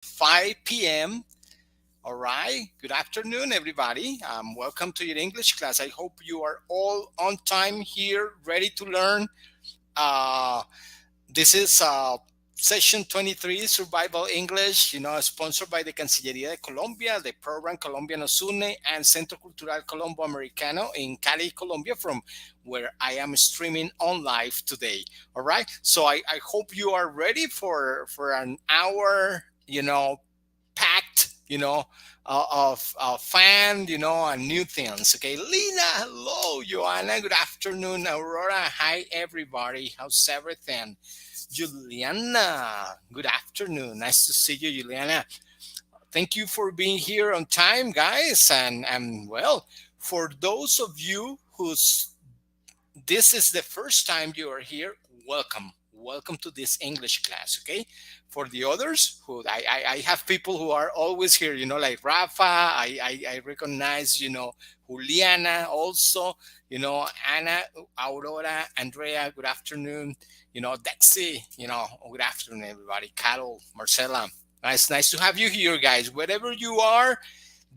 5 p.m. All right. Good afternoon, everybody. Welcome to your English class. I hope you are all on time here, ready to learn. Uh, this is session 23, Survival English, sponsored by the Cancillería de Colombia, the program Colombia nos une, and Centro Cultural Colombo Americano in Cali, Colombia, from where I am streaming on live today. All right. So I hope you are ready for an hour, packed, of fun, and new things. Okay, Lina, hello, Joanna, good afternoon, Aurora, hi, everybody, how's everything? Juliana, good afternoon, nice to see you, Juliana. Thank you for being here on time, guys, and well, for those of you who's this is the first time you are here, welcome to this English class. Okay, for the others who I have people who are always here, like Rafa. I recognize, Juliana also, Anna, Aurora, Andrea, good afternoon, Dexy, good afternoon, everybody. Carol, Marcela, nice to have you here, guys. Wherever you are,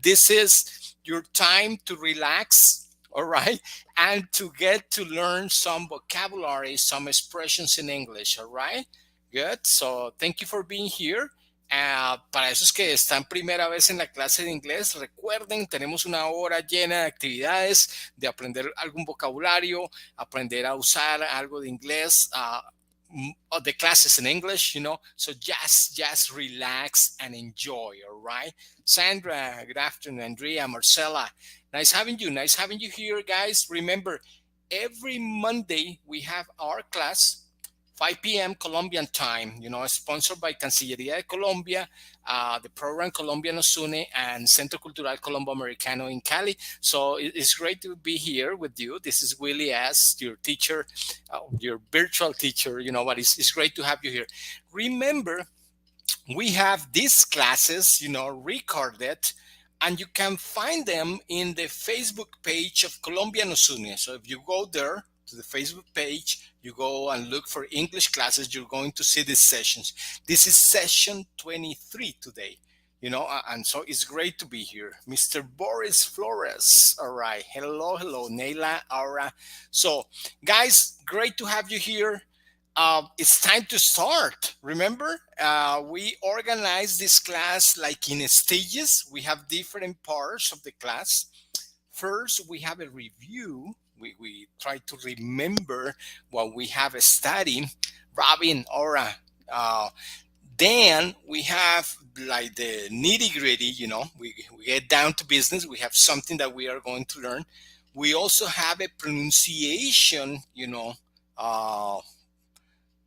this is your time to relax, all right, and to get to learn some vocabulary, some expressions in English, all right? Good. So, thank you for being here. Para esos que están primera vez en la clase de inglés, recuerden, tenemos una hora llena de actividades, de aprender algún vocabulario, aprender a usar algo de inglés, the classes in English, so just relax and enjoy, all right? Sandra, good afternoon. Andrea, Marcela, nice having you here, guys. Remember, every Monday we have our class, 5 p.m. Colombian time, sponsored by Cancillería de Colombia, the program Colombia nos une, and Centro Cultural Colombo Americano in Cali. So it's great to be here with you. This is Willie S., your teacher, your virtual teacher, but it's great to have you here. Remember, we have these classes, recorded, and you can find them in the Facebook page of Colombia nos une. So if you go there to the Facebook page, you go and look for English classes, you're going to see these sessions. This is session 23 today, and so it's great to be here. Mr. Boris Flores, all right. Hello, Neila, Aura. So, guys, great to have you here. It's time to start. Remember, we organize this class like in stages. We have different parts of the class. First, we have a review. We try to remember what we have studied. Robin, Aura. Then we have like the nitty gritty, we get down to business. We have something that we are going to learn. We also have a pronunciation,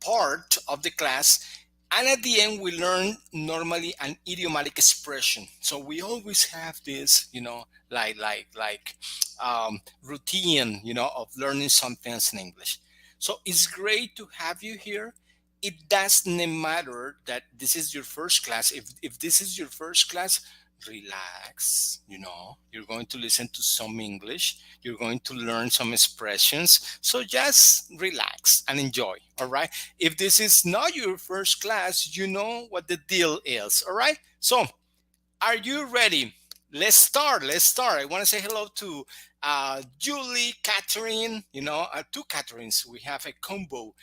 part of the class, and at the end we learn normally an idiomatic expression. So we always have this, routine, of learning something in English. So it's great to have you here. It doesn't matter that this is your first class. If this is your first class, relax. You're going to listen to some English, you're going to learn some expressions, so just relax and enjoy. All right, if this is not your first class, you know what the deal is. All right, so are you ready? Let's start. I want to say hello to Julie, Catherine, two Catherines. We have a combo,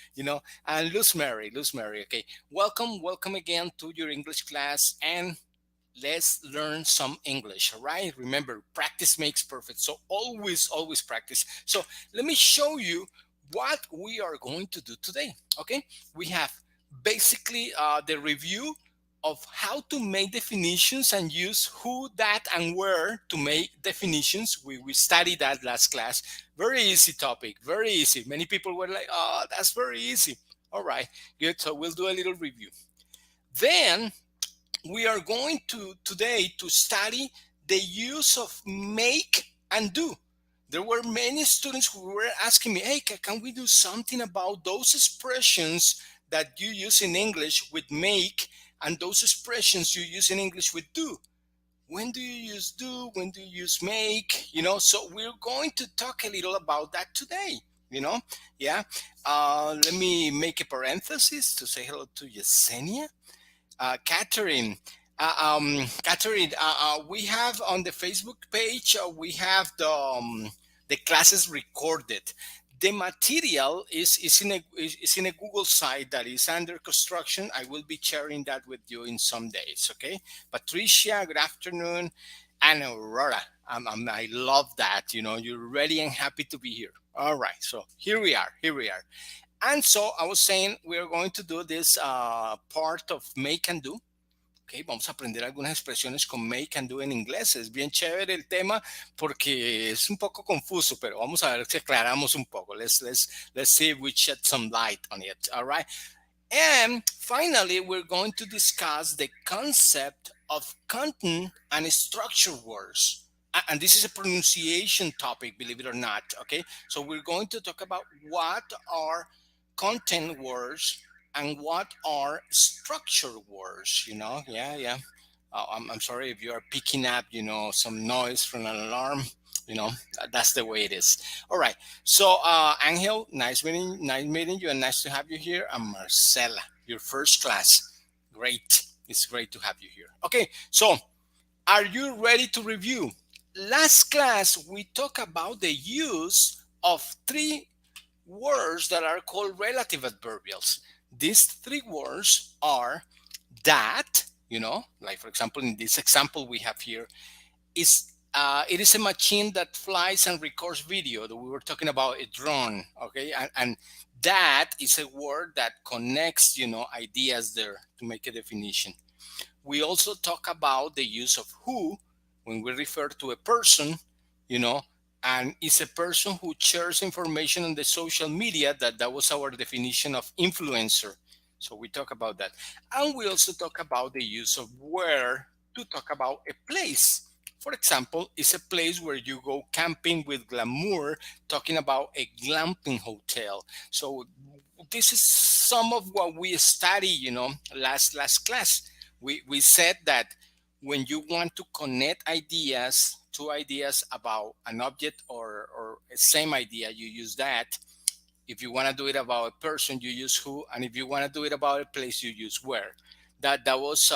and Luz Mary. Okay, welcome again to your English class, and let's learn some English. All right, remember, practice makes perfect, so always practice. So let me show you what we are going to do today. Okay, we have basically the review of how to make definitions and use who, that, and where to make definitions. We studied that last class. Very easy topic, very easy. Many people were like, oh, that's very easy. All right, good. So we'll do a little review. Then we are going to today to study the use of make and do. There were many students who were asking me, hey, can we do something about those expressions that you use in English with make and those expressions you use in English with do? When do you use do? When do you use make? So we're going to talk a little about that today. Yeah. Let me make a parenthesis to say hello to Yesenia. Catherine, Catherine, we have on the Facebook page, we have the classes recorded. The material is in a Google site that is under construction. I will be sharing that with you in some days. Okay, Patricia, good afternoon, and Aurora. I love that. You know, you're ready and happy to be here. All right, so here we are. Here we are. And so I was saying we're going to do this part of make and do. Ok, vamos a aprender algunas expresiones con may can do en inglés. Es bien chévere el tema porque es un poco confuso, pero vamos a ver si aclaramos un poco. Let's see if we shed some light on it. All right. And finally, we're going to discuss the concept of content and structure words. And this is a pronunciation topic, believe it or not. Okay. So we're going to talk about what are content words and what are structure words, you know? Yeah, yeah. I'm sorry if you are picking up, you know, some noise from an alarm. You know, that's the way it is. All right. So, Angel, nice meeting you, and nice to have you here. And Marcela, your first class. Great. It's great to have you here. Okay. So, are you ready to review? Last class, we talked about the use of three words that are called relative adverbials. These three words are that, you know, like for example, in this example we have here, it is a machine that flies and records video. That we were talking about a drone, okay, and that is a word that connects, you know, ideas there to make a definition. We also talk about the use of who when we refer to a person, you know, and it's a person who shares information on the social media. That was our definition of influencer. So we talk about that. And we also talk about the use of where to talk about a place. For example, it's a place where you go camping with glamour, talking about a glamping hotel. So this is some of what we study, you know, last class. We said that when you want to connect ideas, two ideas about an object or a same idea, you use that. If you want to do it about a person, you use who, and if you want to do it about a place, you use where. That was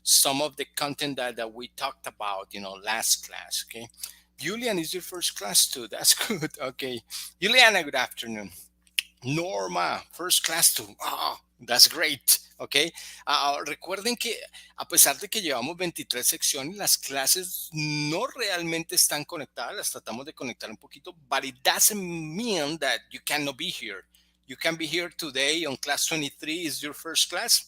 some of the content that we talked about, you know, last class. Okay, Julian is your first class too. That's good. Okay, Juliana, good afternoon. Norma, first class too. Ah, that's great. Ok. Recuerden que a pesar de que llevamos 23 secciones, las clases no realmente están conectadas. Las tratamos de conectar un poquito, but it doesn't mean that you cannot be here. You can be here today on class 23 is your first class.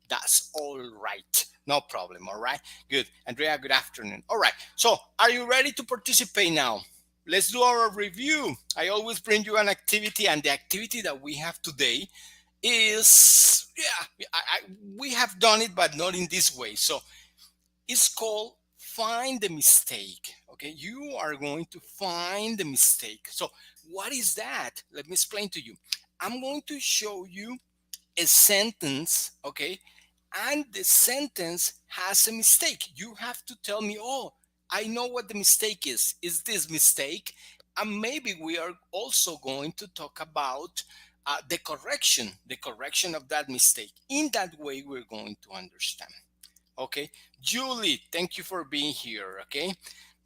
That's all right. No problem. All right. Good. Andrea, good afternoon. All right. So, are you ready to participate now? Let's do our review. I always bring you an activity, and the activity that we have today is, yeah, we have done it, but not in this way. So it's called find the mistake. Okay, you are going to find the mistake. So what is that? Let me explain to you. I'm going to show you a sentence, okay, and the sentence has a mistake. You have to tell me, oh, I know what the mistake is. Is this mistake? And maybe we are also going to talk about the correction of that mistake. In that way, we're going to understand. Okay, Julie, thank you for being here. Okay,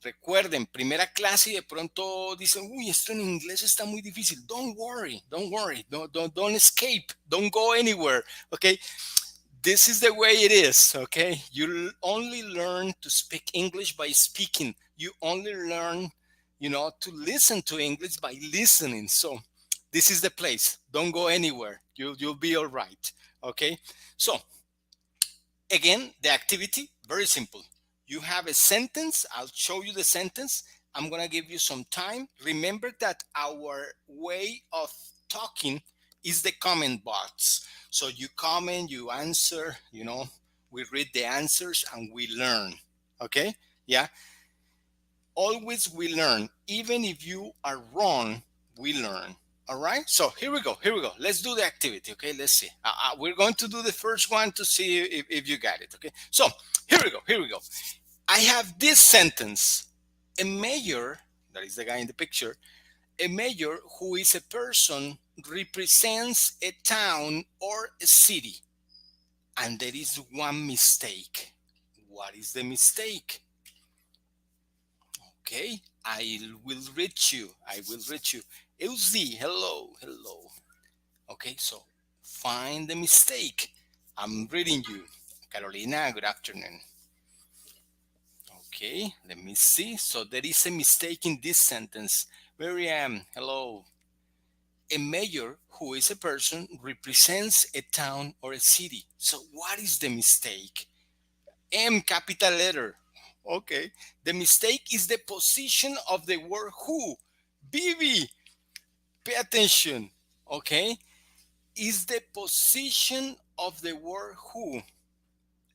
recuerden, primera clase y de pronto dicen, uy, esto en inglés está muy difícil. Don't worry, don't escape, don't go anywhere. Okay, this is the way it is. Okay, you only learn to speak English by speaking. You only learn, you know, to listen to English by listening. So this is the place. Don't go anywhere. You'll be all right. Okay, so again, the activity, very simple. You have a sentence. I'll show you the sentence. I'm going to give you some time. Remember that our way of talking is the comment box. So you comment, you answer, you know, we read the answers and we learn. Okay? Yeah. Always we learn. Even if you are wrong, we learn. All right. So here we go. Here we go. Let's do the activity. Okay. Let's see. We're going to do the first one to see if you got it. Okay. So here we go. Here we go. I have this sentence. A mayor, that is the guy in the picture, a mayor who is a person represents a town or a city. And there is one mistake. is the mistake? Okay, I will read you. I will read you. Elsie, hello, hello. Okay, so find the mistake. I'm reading you. Carolina, good afternoon. Okay, let me see. So there is a mistake in this sentence. Miriam, hello. A mayor, who is a person, represents a town or a city. So what is the mistake? M, capital letter. Okay. The mistake is the position of the word who. Bibi, pay attention. Okay. Is the position of the word who.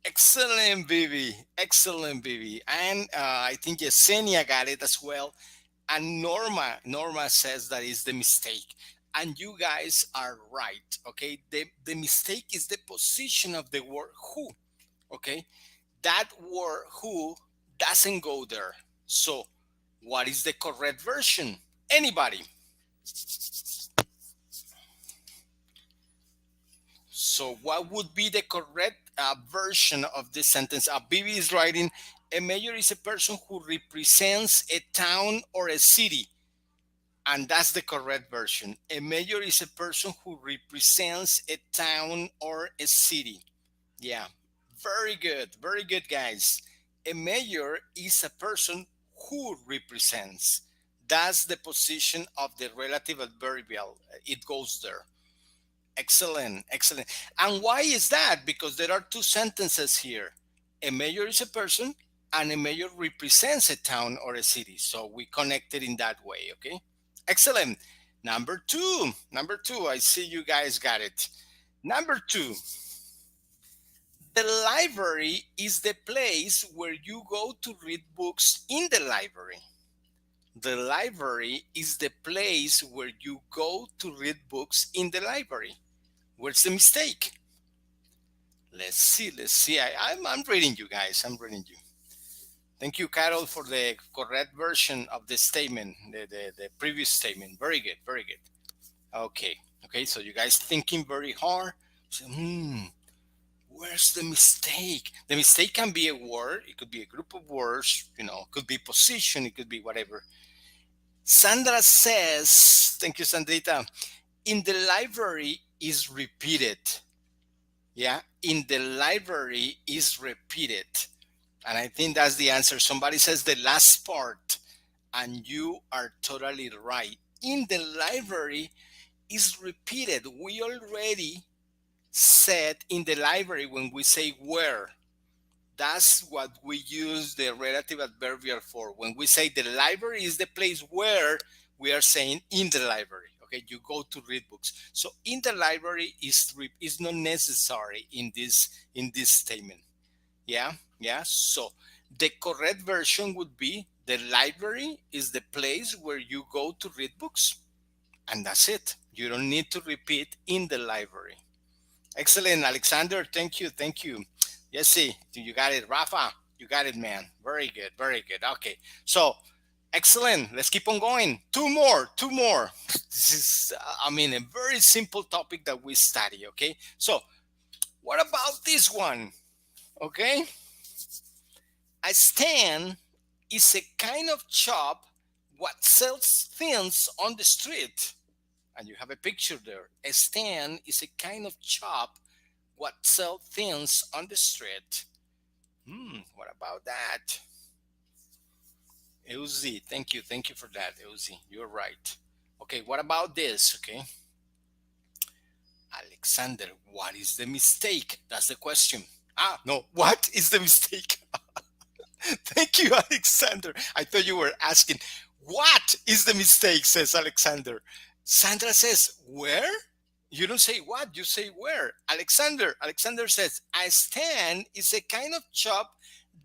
Excellent, Bibi. Excellent, Bibi. And I think Yesenia got it as well. And Norma says that is the mistake. And you guys are right. Okay. The mistake is the position of the word who. Okay. That word who doesn't go there. So, what is the correct version? Anybody? So, what would be the correct version of this sentence? Bibi is writing, a mayor is a person who represents a town or a city. And that's the correct version. A mayor is a person who represents a town or a city. Yeah, very good, guys. A mayor is a person who represents. That's the position of the relative adverbial. It goes there. Excellent, excellent. And why is that? Because there are two sentences here. A mayor is a person, and a mayor represents a town or a city. So we connect it in that way, okay? Excellent. Number two, I see you guys got it. Number two, the library is the place where you go to read books in the library. The library is the place where you go to read books in the library. Where's the mistake? Let's see. I'm reading you guys. I'm reading you. Thank you, Carol, for the correct version of the statement, the previous statement. Very good, very good. Okay, so you guys thinking very hard. So, where's the mistake? The mistake can be a word. It could be a group of words. It could be position. It could be whatever. Sandra says, thank you, Sandrita. In the library is repeated. Yeah, in the library is repeated. And I think that's the answer. Somebody says the last part, and you are totally right. In the library is repeated. We already said in the library when we say where. That's what we use the relative adverbial for. When we say the library is the place where, we are saying in the library. Okay, you go to read books. So in the library is not necessary in this statement. Yeah. So the correct version would be the library is the place where you go to read books. And that's it. You don't need to repeat in the library. Excellent, Alexander. Thank you. Yes, see, you got it. Rafa, you got it, man. Very good. Okay. So, excellent. Let's keep on going. Two more. This is, a very simple topic that we study, okay? So, what about this one? Okay? A stand is a kind of shop what sells things on the street. And you have a picture there. A stand is a kind of shop what sells things on the street. What about that? Euzi, thank you for that, Euzi. You're right. Okay, what about this? Okay. Alexander, what is the mistake? That's the question. No, what is the mistake? Thank you, Alexander. I thought you were asking, what is the mistake, says Alexander. Sandra says, where? You don't say what, you say where. Alexander says, a stand is a kind of shop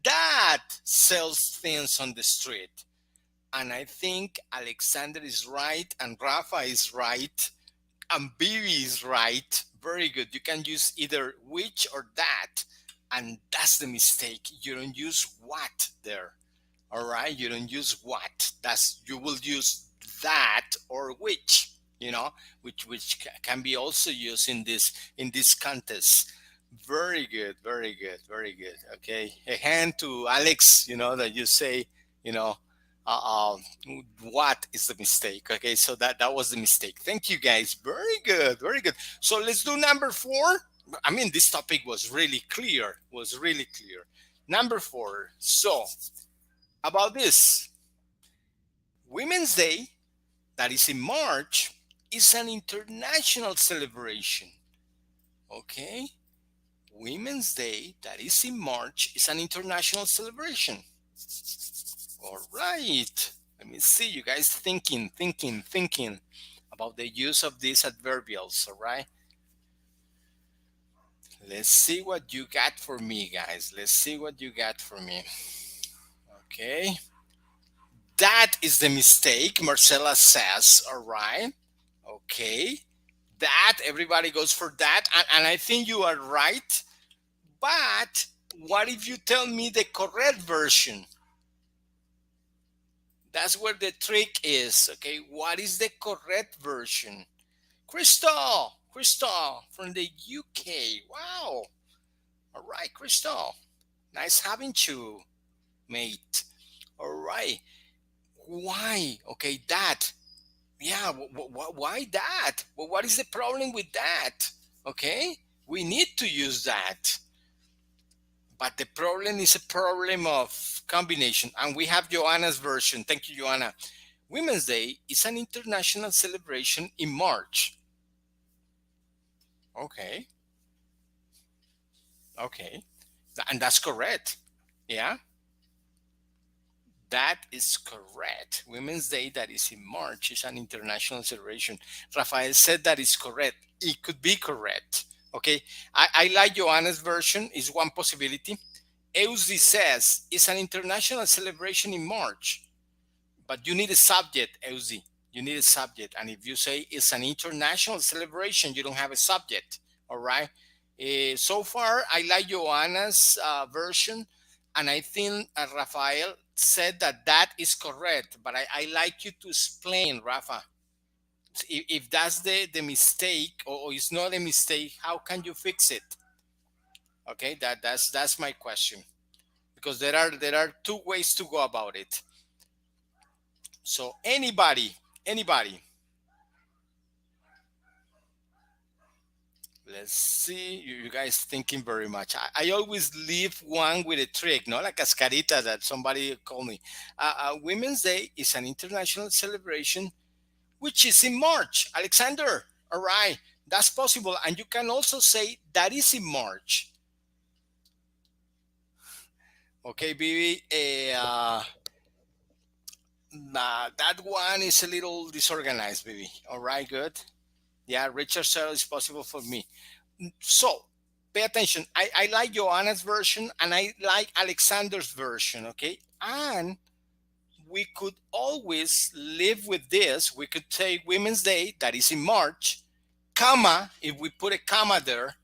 that sells things on the street. And I think Alexander is right, and Rafa is right, and Bibi is right. Very good. You can use either which or that. And that's the mistake. You don't use what there. All right. You don't use what. You will use that or which, which can be also used in this contest. Very good, very good, very good. Okay, a hand to Alex. That you say, you know, uh, uh, what is the mistake? Okay, so that was the mistake. Thank you, guys. Very good, very good. So let's do number four. I mean, this topic was really clear. Was really clear. Number four. So about this, Women's Day, that is in March, is an international celebration. Okay, Women's Day, that is in March, is an international celebration. All right. Let me see you guys thinking about the use of these adverbials. All right. Let's see what you got for me, guys. Let's see what you got for me. Okay. That is the mistake, Marcella says. All right. Okay. That, everybody goes for that. And I think you are right. But what if you tell me the correct version? That's where the trick is. Okay, what is the correct version? Crystal from the UK. Wow. All right, Crystal. Nice having you, mate. All right. Why? Okay, that. Yeah, why that? Well, what is the problem with that? Okay, we need to use that. But the problem is a problem of combination. And we have Joanna's version. Thank you, Joanna. Women's Day is an international celebration in March. Okay. Okay. And that's correct. Yeah. That is correct. Women's Day that is in March is an international celebration. Rafael said that is correct. It could be correct. Okay. I like Joanna's version, is one possibility. Eusi says it's an international celebration in March. But you need a subject, Eusi. You need a subject. And if you say it's an international celebration, you don't have a subject. All right. So far, I like Joanna's version. And I think Rafael said that that is correct. But I like you to explain, Rafa. If that's the mistake, or it's not a mistake, how can you fix it? Okay, that's my question. Because there are two ways to go about it. So anybody, let's see. You guys thinking very much. I always leave one with a trick, not like cascarita that somebody called me. Women's Day is an international celebration, which is in March. Alexander, all right, that's possible. And you can also say that is in March. Okay, baby. That one is a little disorganized, baby. All right, good. Yeah, Richard said it's possible for me. So pay attention. I like Joanna's version and I like Alexander's version, okay? And we could always live with this. We could say Women's Day, that is in March, comma, if we put a comma there,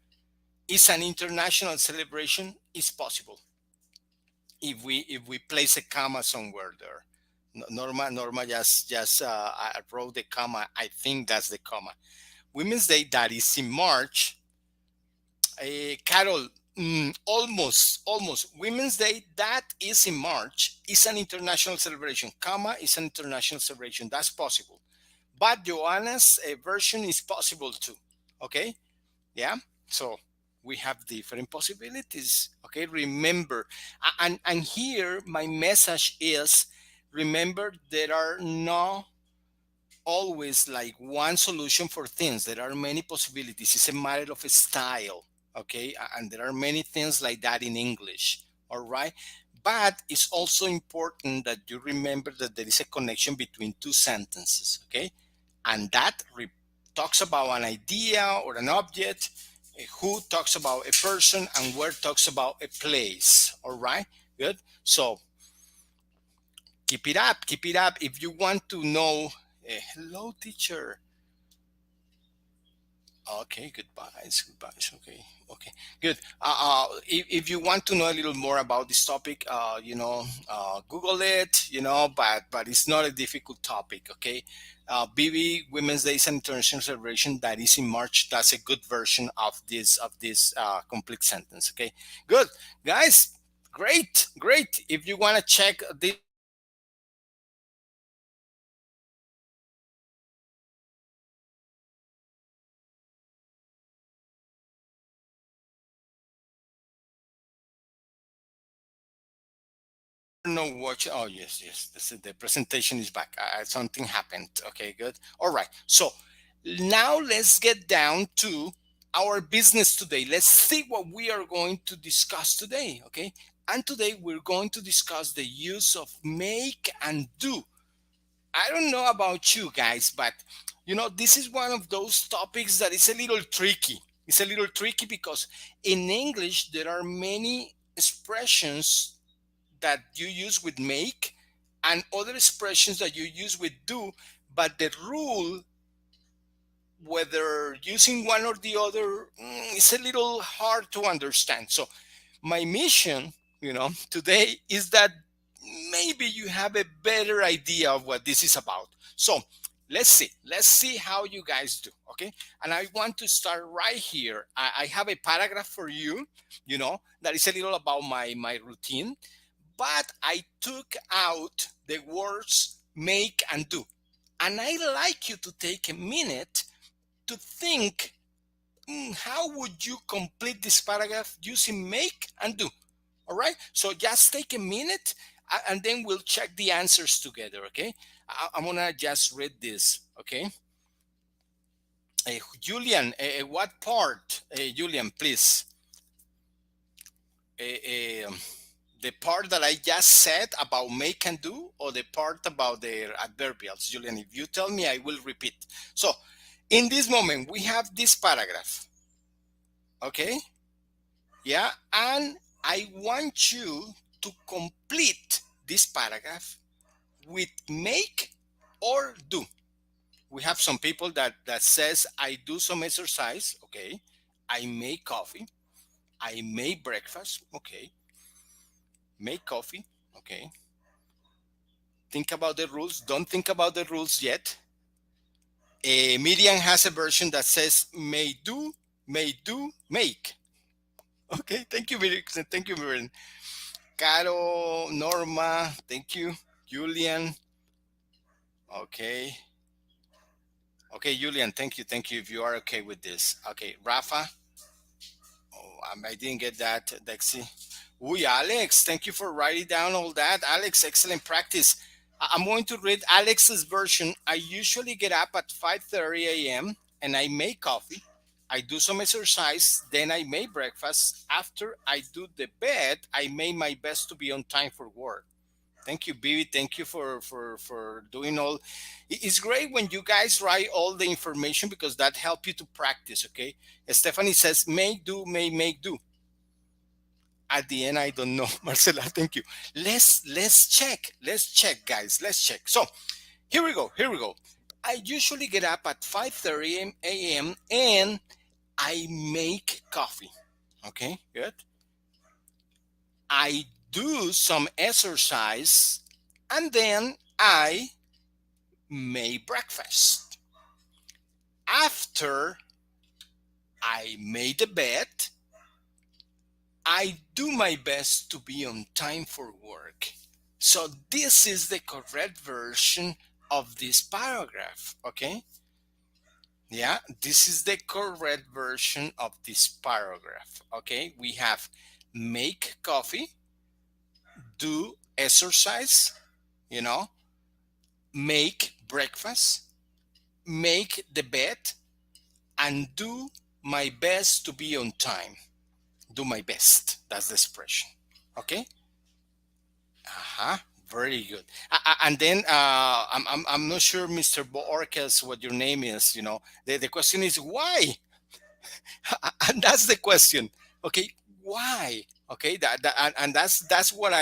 is an international celebration, is possible. If we place a comma somewhere there. Norma just I wrote the comma. I think that's the comma. Women's Day, that is in March, Carol, almost. Women's Day, that is in March, is an international celebration. Comma is an international celebration. That's possible. But Joanna's version is possible too. Okay? Yeah? So we have different possibilities. Okay? Remember. And here, my message is remember, there are no always like one solution for things. There are many possibilities. It's a matter of style, okay? And there are many things like that in English, all right? But it's also important that you remember that there is a connection between two sentences, okay? And that talks about an idea or an object, who talks about a person, and where talks about a place, all right? Good. So keep it up, keep it up. If you want to know, hello, teacher. Okay, goodbyes, goodbyes. Okay, okay, good. If you want to know a little more about this topic, Google it. But it's not a difficult topic. Okay, BB Women's Day is an international celebration that is in March. That's a good version of this complete sentence. Okay, good, guys. Great, great. If you want to check this no watch. Oh yes, yes. The presentation is back. Something happened. Okay, good. All right. So now let's get down to our business today. Let's see what we are going to discuss today. Okay, and today we're going to discuss the use of make and do. I don't know about you guys, but this is one of those topics that is a little tricky. It's a little tricky because in English there are many expressions that you use with make and other expressions that you use with do, but the rule, whether using one or the other, is a little hard to understand. So my mission, today is that maybe you have a better idea of what this is about. So let's see how you guys do. Okay, and I want to start right here. I have a paragraph for you, that is a little about my routine, but I took out the words make and do. And I'd like you to take a minute to think, how would you complete this paragraph using make and do? All right. So just take a minute, and then we'll check the answers together. Okay. I'm going to just read this. Okay. Julian, what part? Julian, please. Uh, um, the part that I just said about make and do, or the part about the adverbials? Julian, if you tell me, I will repeat. So in this moment, we have this paragraph. Okay. Yeah. And I want you to complete this paragraph with make or do. We have some people that says I do some exercise. Okay. I make coffee. I make breakfast. Okay. Make coffee. Okay. Think about the rules. Don't think about the rules yet. Miriam has a version that says may do, make. Okay, thank you, Miriam. Thank you, Miriam. Caro, Norma, thank you. Julian, okay. Okay, Julian, thank you. If you are okay with this. Okay, Rafa, oh, I didn't get that. Dexy. Uy, Alex, thank you for writing down all that. Alex, excellent practice. I'm going to read Alex's version. I usually get up at 5:30 a.m. and I make coffee. I do some exercise, then I make breakfast. After I do the bed, I make my best to be on time for work. Thank you, Bibi. Thank you for doing all. It's great when you guys write all the information because that helps you to practice. Okay. Stephanie says, "Make do, make do." At the end, I don't know, Marcela. Thank you. Let's check. Let's check, guys. Let's check. So here we go. Here we go. I usually get up at 5:30 a.m. and I make coffee. Okay, good. I do some exercise and then I make breakfast. After I made the bed, I do my best to be on time for work. So this is the correct version of this paragraph, okay? Yeah, this is the correct version of this paragraph, okay? We have make coffee, do exercise, you know, make breakfast, make the bed, and do my best to be on time. Do my best. That's the expression. Okay. Uh-huh. Very good. And then I'm not sure, Mr. Borges, what your name is. The question is why, and that's the question. Okay, why? Okay, and that's what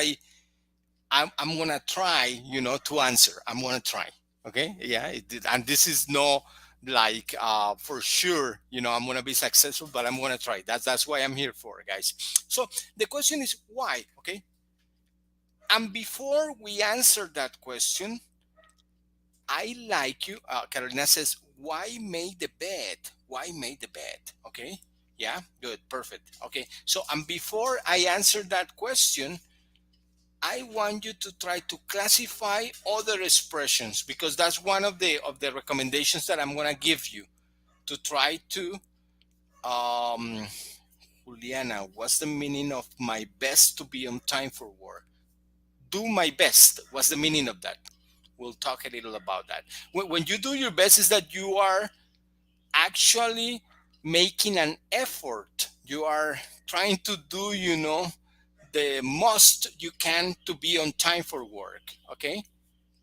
I'm gonna try. To answer. I'm gonna try. Okay, yeah. And this is like for sure, I'm gonna be successful, but I'm gonna try. That's why I'm here for, guys. So the question is why, okay? And before we answer that question, I like you. Carolina says, why make the bed? Why make the bed? Okay. Yeah, good, perfect. Okay. So, and before I answer that question, I want you to try to classify other expressions, because that's one of the recommendations that I'm gonna give you to try to um Juliana, what's the meaning of my best to be on time for work? Do my best. What's the meaning of that? We'll talk a little about that. When you do your best, is that you are actually making an effort. You are trying to do, the most you can to be on time for work. Okay.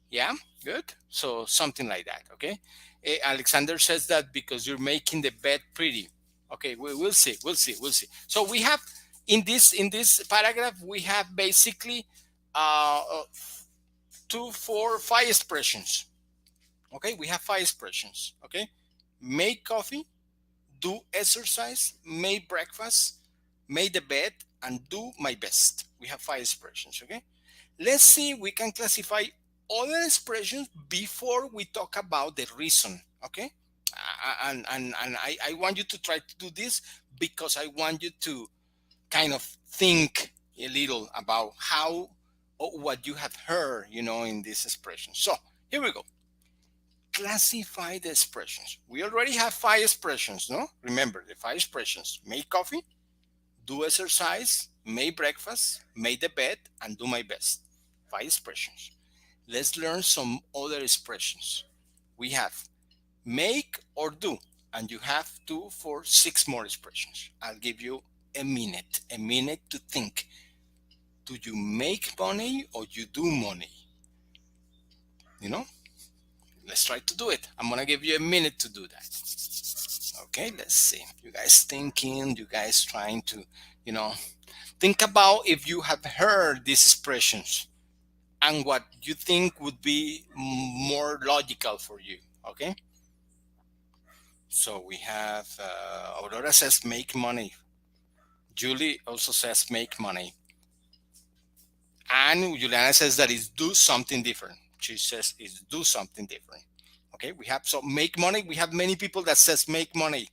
Yeah. Good. So something like that. Okay. Alexander says that because you're making the bed pretty. Okay. We'll see. We'll see. We'll see. So we have in this paragraph we have basically uh, uh, two, four, five expressions. Okay, we have five expressions. Okay, make coffee, do exercise, make breakfast, make the bed, and do my best. We have five expressions. Okay, let's see. We can classify other expressions before we talk about the reason. Okay, and I want you to try to do this because I want you to kind of think a little about how or what you have heard, in this expression. So here we go. Classify the expressions. We already have five expressions, no? Remember the five expressions: make coffee, do exercise, make breakfast, make the bed, and do my best. Five expressions. Let's learn some other expressions. We have make or do, and you have 2, 4, 6 more expressions. I'll give you a minute to think. Do you make money or you do money? You know, let's try to do it. I'm gonna give you a minute to do that. Okay, let's see. You guys thinking, you guys trying to, you know, think about if you have heard these expressions and what you think would be more logical for you. Okay, so we have Aurora says make money. Julie also says make money. And Juliana says that is do something different. She says is do something different. Okay, we have so make money. We have many people that says make money.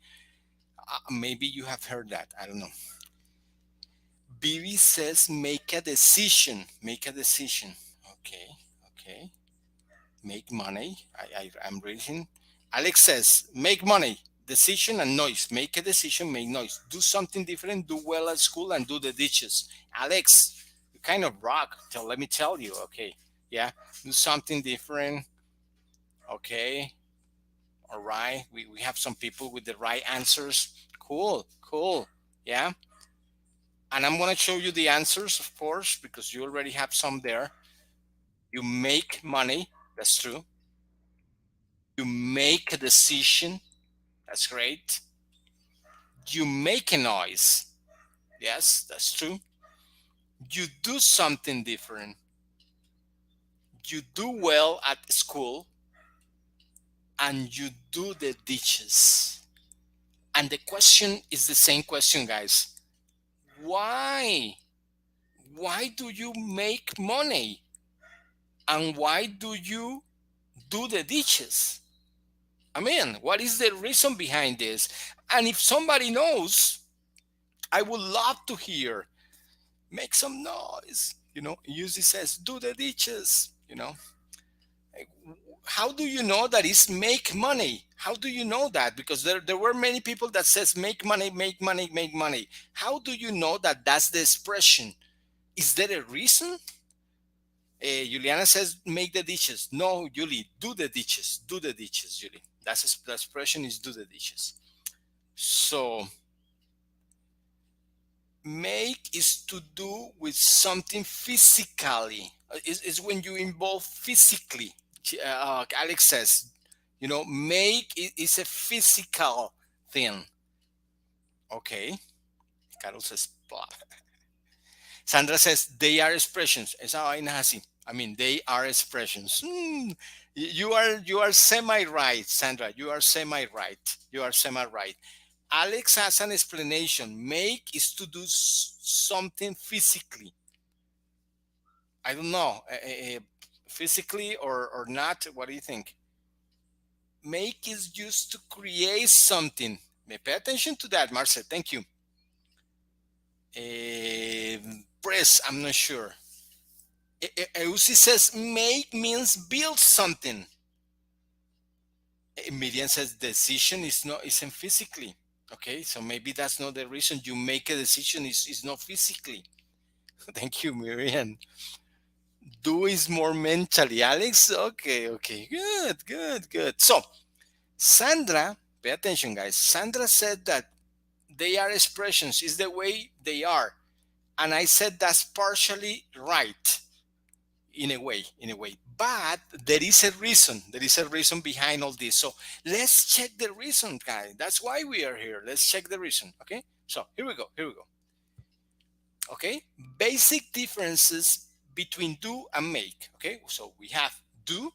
Maybe you have heard that. I don't know. Bibi says make a decision. Make a decision. Okay, okay. Make money. I'm reading. Alex says make money. Decision and noise. Make a decision. Make noise. Do something different. Do well at school and do the dishes. Alex, you kind of rock. Let me tell you. Okay, yeah. Do something different. Okay. All right. We have some people with the right answers. Cool. Cool. Yeah. And I'm going to show you the answers, of course, because you already have some there. You make money. That's true. You make a decision. That's great. You make a noise. Yes, that's true. You do something different. You do well at school. And you do the dishes. And the question is the same question, guys. Why? Why do you make money? And why do you do the dishes? I mean, what is the reason behind this? And if somebody knows, I would love to hear. Make some noise. Usually says, do the dishes. Like, how do you know that it's make money? How do you know that? Because there were many people that says make money, make money, make money. How do you know that that's the expression? Is there a reason? Juliana says, make the dishes. No, Julie, do the dishes. Do the dishes, Julie. The expression is do the dishes. So, make is to do with something physically. Is when you involve physically. Alex says, make is a physical thing. Okay. Carol says, blah. Sandra says, they are expressions. Esa vaina es así. I mean, they are expressions. You are semi right, Sandra. You are semi right. You are semi right. Alex has an explanation. Make is to do something physically. I don't know, physically or not. What do you think? Make is used to create something. Pay attention to that, Marcel. Thank you. Press, I'm not sure. Eusi says make means build something. Miriam says decision isn't physically. Okay, so maybe that's not the reason you make a decision is not physically. Thank you, Miriam. Do is more mentally, Alex. Okay, okay, good, good, good. So Sandra, pay attention, guys. Sandra said that they are expressions, is the way they are. And I said that's partially right in a way. But there is a reason. There is a reason behind all this. So let's check the reason, guys. That's why we are here. Let's check the reason. Okay. So here we go. Here we go. Okay. Basic differences between do and make. Okay. So we have do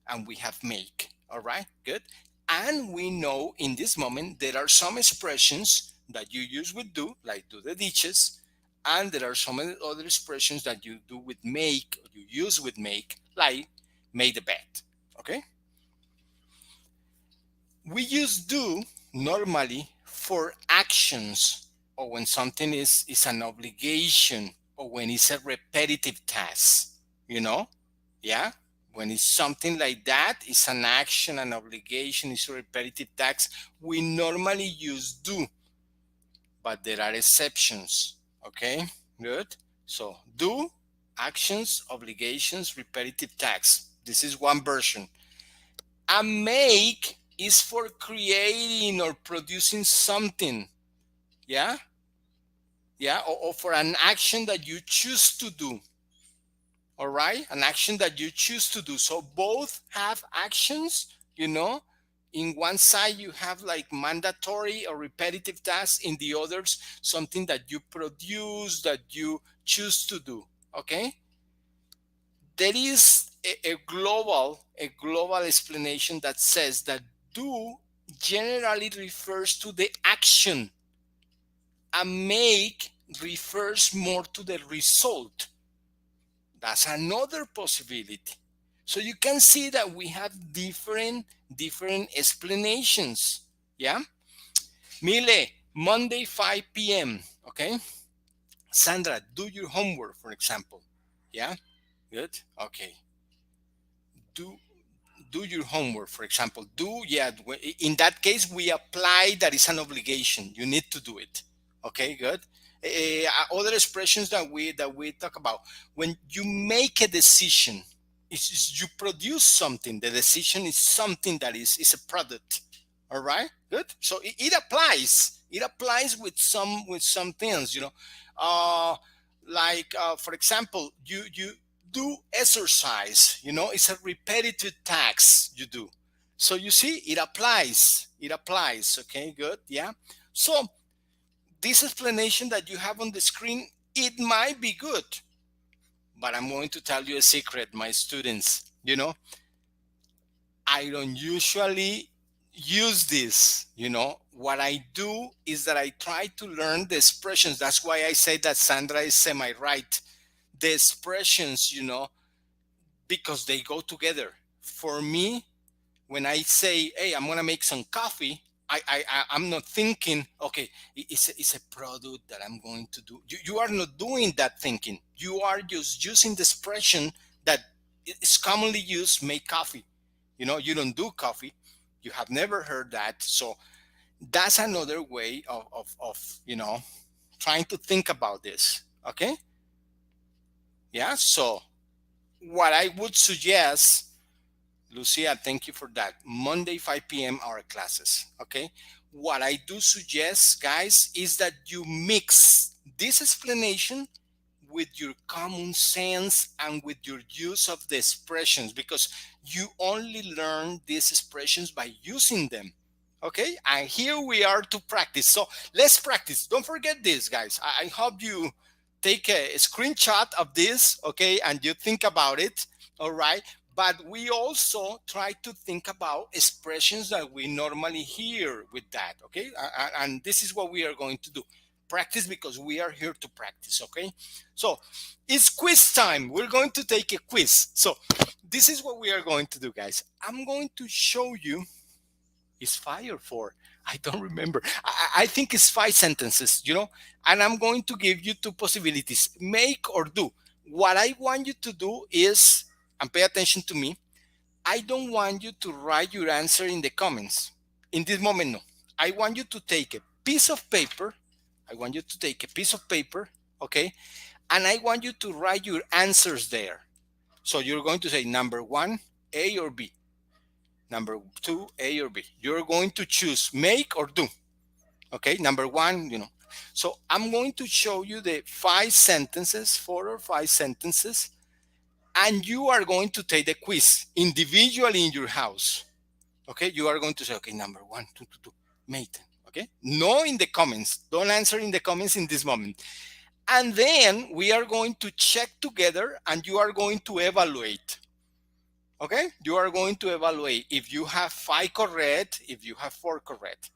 and we have make. All right. Good. And we know in this moment there are some expressions that you use with do, like do the dishes, and there are some other expressions that you do with make, or you use with make, like make the bed. Okay? We use do normally for actions or when something is an obligation or when it's a repetitive task, you know? Yeah? When it's something like that, it's an action, an obligation, it's a repetitive task, we normally use do, but there are exceptions. Okay, good. So do, actions, obligations, repetitive tasks. This is one version. A make is for creating or producing something. Yeah? Yeah, or for an action that you choose to do. All right, an action that you choose to do. So both have actions, in one side you have like mandatory or repetitive tasks, in the others something that you produce, that you choose to do. Okay, there is a global explanation that says that do generally refers to the action and make refers more to the result. That's another possibility. So you can see that we have different explanations. Yeah. Mile, Monday 5 p.m. Okay. Sandra, do your homework, for example. Yeah. Good. Okay. Do do your homework, for example. Do, yeah, in that case we apply that is an obligation, you need to do it. Okay, good. Other expressions that we talk about, when you make a decision, you produce something. The decision is something that is a product. All right, good. So it applies with some things, like for example, you do exercise, it's a repetitive task you do. So you see, it applies. Okay, good. Yeah. So this explanation that you have on the screen, it might be good, but I'm going to tell you a secret, my students. I don't usually use this. What I do is that I try to learn the expressions. That's why I say that Sandra is semi right. The expressions, because they go together. For me, when I say, "Hey, I'm gonna make some coffee," I'm not thinking, "Okay, it's a product that I'm going to do." You are not doing that thinking. You are just using the expression that is commonly used, "Make coffee." You don't do coffee. You have never heard that. So that's another way of trying to think about this. Okay. Yeah. So what I would suggest, Lucia, thank you for that. Monday, 5 p.m., our classes. Okay. What I do suggest, guys, is that you mix this explanation with your common sense and with your use of the expressions, because you only learn these expressions by using them. Okay. And here we are to practice. So let's practice. Don't forget this, guys. I hope take a screenshot of this, okay, and you think about it, all right? But we also try to think about expressions that we normally hear with that, okay? And this is what we are going to do. Practice, because we are here to practice, okay? So it's quiz time. We're going to take a quiz. So this is what we are going to do, guys. I'm going to show you, is 5 or 4? I don't remember. I think it's 5 sentences, and I'm going to give you 2 possibilities, make or do. What I want you to do is, and pay attention to me, I don't want you to write your answer in the comments. In this moment, no. I want you to take a piece of paper. I want you to take a piece of paper, okay? And I want you to write your answers there. So you're going to say number 1, A or B. Number 2, A or B. You're going to choose make or do. Okay, number 1, So I'm going to show you the 5 sentences, 4 or 5 sentences, and you are going to take the quiz individually in your house. Okay, you are going to say, okay, number 1, 2, 2, 2, mate. Okay, no in the comments. Don't answer in the comments in this moment. And then we are going to check together, and you are going to evaluate. Okay, you are going to evaluate if you have 5 correct, if you have 4 correct.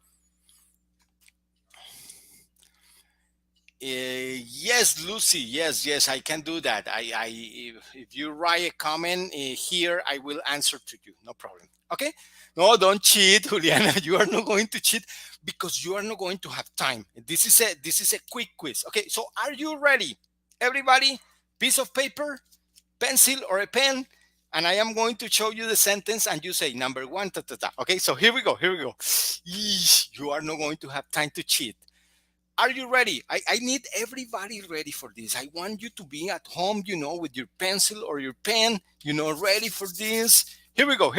Yes, Lucy. Yes, I can do that. If you write a comment here, I will answer to you. No problem. Okay. No, don't cheat, Juliana. You are not going to cheat because you are not going to have time. This is a quick quiz. Okay. So are you ready, everybody? Piece of paper, pencil, or a pen, and I am going to show you the sentence, and you say number 1. Ta, ta, ta. Okay. So here we go. Yeesh, you are not going to have time to cheat. Are you ready? I need everybody ready for this. I want you to be at home, with your pencil or your pen, ready for this. Here we go.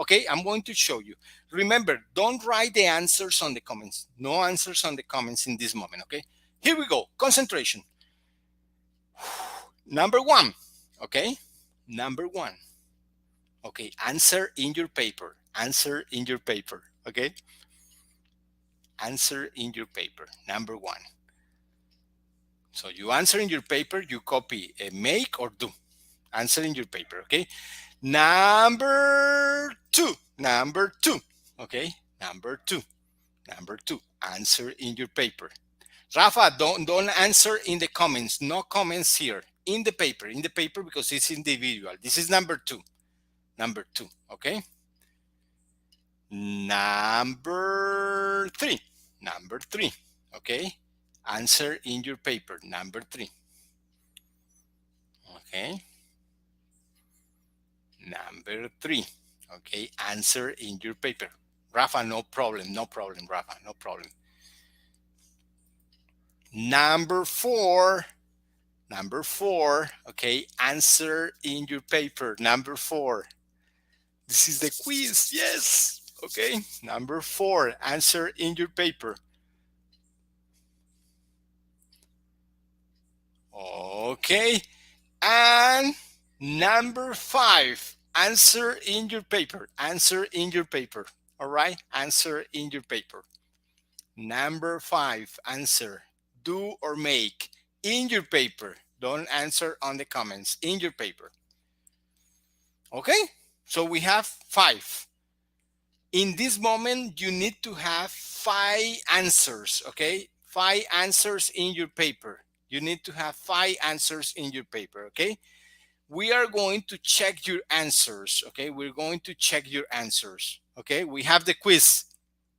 Okay, I'm going to show you. Remember, don't write the answers on the comments. No answers on the comments in this moment, okay? Here we go. Concentration. Number 1, okay? Number 1. Okay, answer in your paper. Answer in your paper, okay? Answer in your paper. Number 1. So you answer in your paper, you copy a make or do. Answer in your paper, okay? Number 2. Okay? Number 2. Answer in your paper. Rafa, don't answer in the comments. No comments here. In the paper, because it's individual. This is number 2. Okay? Number 3. Okay? Answer in your paper. Number 3. Okay? Number 3. Okay? Answer in your paper. Rafa, no problem, Rafa, no problem. Number 4. Okay? Answer in your paper. Number 4. This is the quiz. Yes. Okay? Number 4. Answer in your paper. Okay. And number 5, answer in your paper. All right? Answer in your paper. Number 5, answer. Do or make in your paper. Don't answer on the comments. In your paper. Okay? So we have 5. In this moment, you need to have 5 answers. Okay? 5 answers in your paper. You need to have 5 answers in your paper. Okay? We are going to check your answers. Okay, we're going to check your answers. Okay, we have the quiz.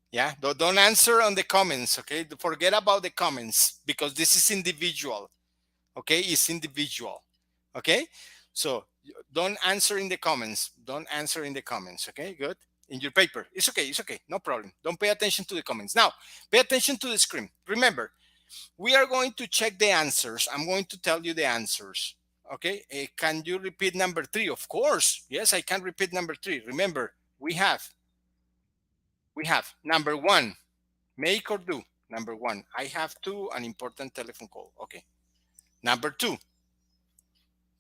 Yeah, don't answer on the comments. Okay, forget about the comments because this is individual. Okay, it's individual. Okay, so don't answer in the comments. Okay, good. In your paper, it's okay. No problem. Don't pay attention to the comments. Now, pay attention to the screen. Remember, we are going to check the answers. I'm going to tell you the answers. Okay, can you repeat number 3? Of course. Yes, I can repeat number 3. Remember, we have number 1, make or do. Number 1, I have to an important telephone call. Okay. Number 2,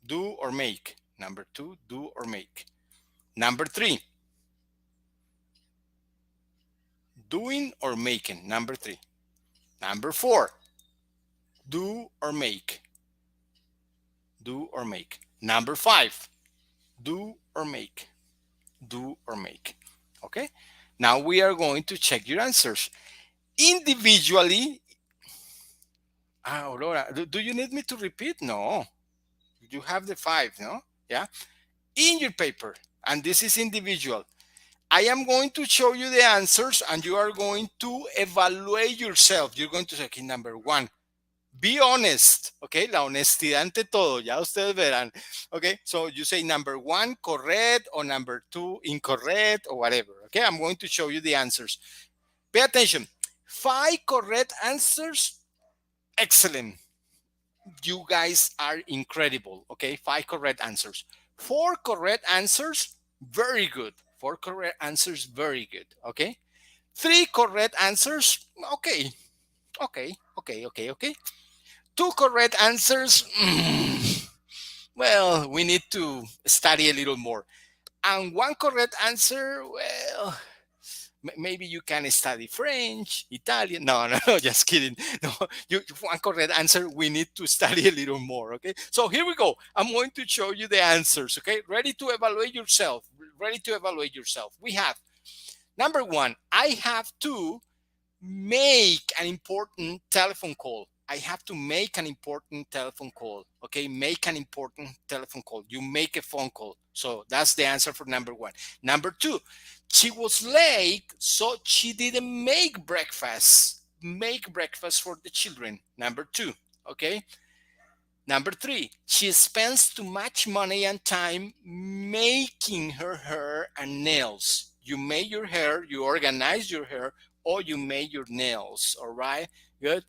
do or make. Number 2, do or make. Number 3, doing or making. Number 3. Number 4, do or make. Do or make. Number 5, do or make. Do or make. Okay. Now we are going to check your answers individually. Aurora, do you need me to repeat? No. You have the 5, no? Yeah. In your paper, and this is individual. I am going to show you the answers and you are going to evaluate yourself. You're going to say, okay, number 1, be honest, okay? La honestidad ante todo, ya ustedes verán, okay? So you say number 1 correct or number 2 incorrect or whatever, okay? I'm going to show you the answers. Pay attention. 5 correct answers, excellent. You guys are incredible, okay? 5 correct answers. 4 correct answers, very good. 4 correct answers, very good, okay? 3 correct answers, okay, okay. 2 correct answers, well, we need to study a little more. And 1 correct answer, well, maybe you can study French, Italian. No, no, no, just kidding. No, you 1 correct answer. We need to study a little more. Okay. So here we go. I'm going to show you the answers. Okay. Ready to evaluate yourself. Ready to evaluate yourself. We have number 1. I have to make an important telephone call. I have to make an important telephone call. Okay, make an important telephone call. You make a phone call. So that's the answer for number 1. Number 2, she was late, so she didn't make breakfast. Make breakfast for the children. Number 2. Okay. Number 3, she spends too much money and time making her hair and nails. You make your hair, you organize your hair, or you make your nails. All right, good.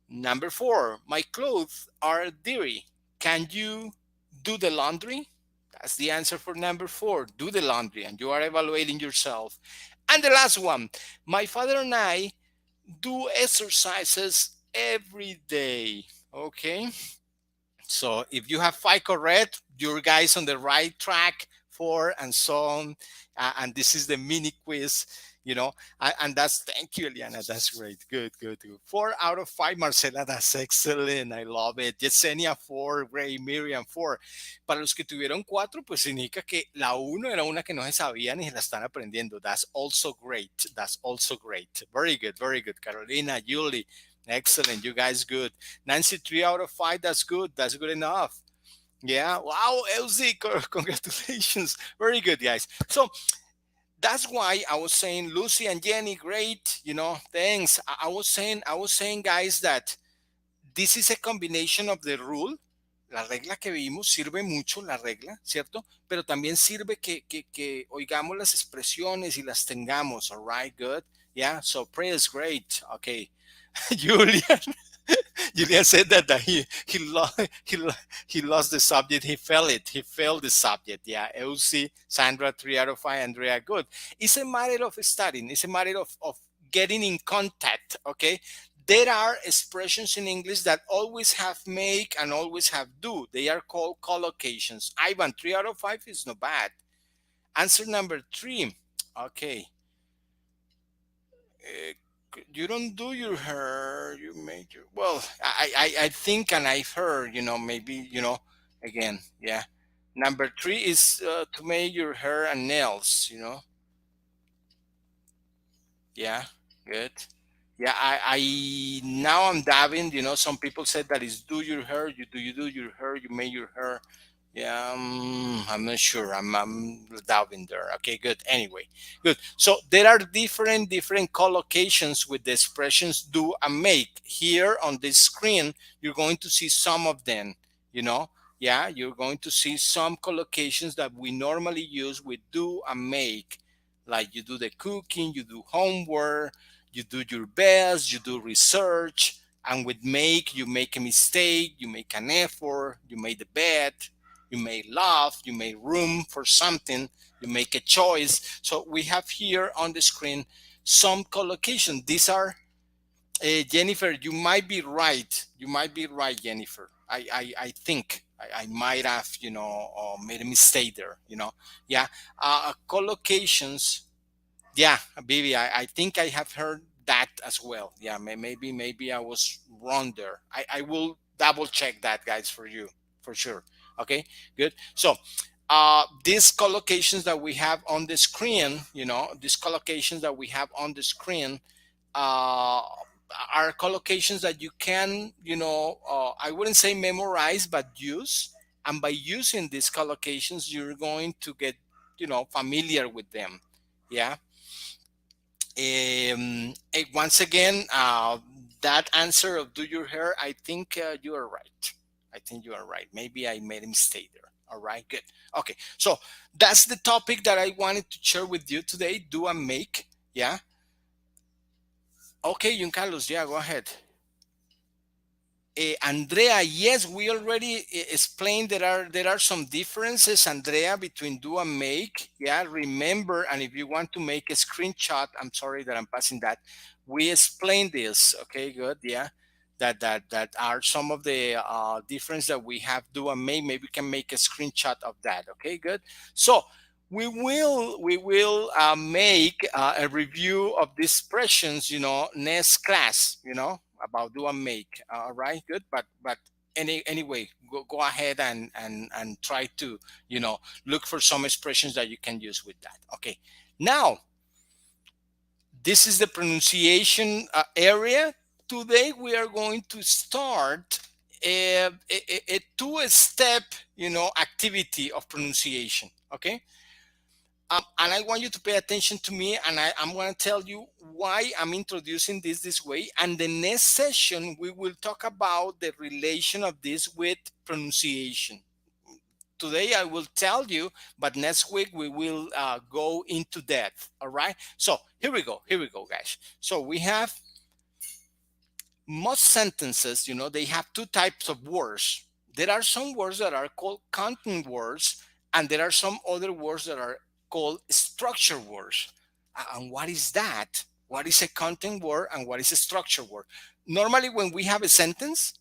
Number 4, my clothes are dirty. Can you do the laundry? That's the answer for number 4. Do the laundry, and you are evaluating yourself. And the last one, my father and I do exercises every day. Okay. So if you have 5 correct, your guys on the right track. 4 and so on. And this is the mini quiz, and that's, thank you, Eliana. That's great. Good. 4 out of 5, Marcela. That's excellent. I love it. Yesenia, 4. Ray, Miriam, 4. Para los que tuvieron 4, pues significa que la 1 era una que no se sabían y se la están aprendiendo. That's also great. That's also great. Very good. Very good. Carolina, Julie. Excellent. You guys good. Nancy, 3 out of 5. That's good. That's good enough. Yeah. Wow, Elsie, congratulations. Very good, guys. So that's why I was saying Lucy and Jenny, great. Thanks. I was saying, guys, that this is a combination of the rule. La regla que vimos sirve mucho, la regla, ¿cierto? Pero también sirve que oigamos las expresiones y las tengamos. All right, good. Yeah, so prayer is great. Okay. Julian. Julian said that he lost the subject. He failed it. He failed the subject. Yeah. Elsie, Sandra, 3 out of 5. Andrea, good. It's a matter of studying. It's a matter of getting in contact. Okay. There are expressions in English that always have make and always have do. They are called collocations. Ivan, 3 out of 5 is not bad. Answer number 3. Okay. You don't do your hair, you make your, well, I think, and I've heard, maybe, again, yeah. Number 3 is to make your hair and nails. Yeah, good. Yeah, I now I'm dabbing, some people said that is do your hair, you do your hair, you make your hair. Yeah, I'm not sure. I'm doubting there. Okay, good. Anyway, good. So there are different collocations with the expressions do and make. Here on this screen, you're going to see some of them. Yeah, you're going to see some collocations that we normally use with do and make. Like you do the cooking, you do homework, you do your best, you do research, and with make, you make a mistake, you make an effort, you make the bed, you may laugh, you may room for something, you make a choice. So we have here on the screen some collocation. These are, Jennifer, you might be right. You might be right, Jennifer. I think I might have, made a mistake there, Yeah. Collocations. Yeah, Bibi, I think I have heard that as well. Yeah, maybe I was wrong there. I will double check that, guys, for you. for sure. Okay, good. So these collocations that we have on the screen, these collocations that we have on the screen uh, are collocations that you can, I wouldn't say memorize, but use. And by using these collocations, you're going to get, familiar with them. Yeah. Once again, that answer of do your hair, I think you are right. I think you are right. Maybe I made a mistake there. All right, good. Okay, so that's the topic that I wanted to share with you today. Do and make. Yeah. Okay, Yun Carlos. Yeah, go ahead. Andrea, yes, we already explained there are some differences, Andrea, between do and make. Yeah, remember, and if you want to make a screenshot, I'm sorry that I'm passing that. We explained this. Okay, good. Yeah, that are some of the difference that we have do and make. Maybe we can make a screenshot of that. Okay, good. So we will make a review of these expressions, next class, about do and make. All right, good. But anyway, go ahead and try to, look for some expressions that you can use with that. Okay, now this is the pronunciation area. Today we are going to start a two-step, activity of pronunciation. Okay. And I want you to pay attention to me, and I'm going to tell you why I'm introducing this way. And the next session, we will talk about the relation of this with pronunciation. Today, I will tell you, but next week, we will go into depth. All right. So here we go. Here we go, guys. So we have most sentences, they have two types of words. There are some words that are called content words, and there are some other words that are called structure words. And what is that? What is a content word and what is a structure word? Normally, when we have a sentence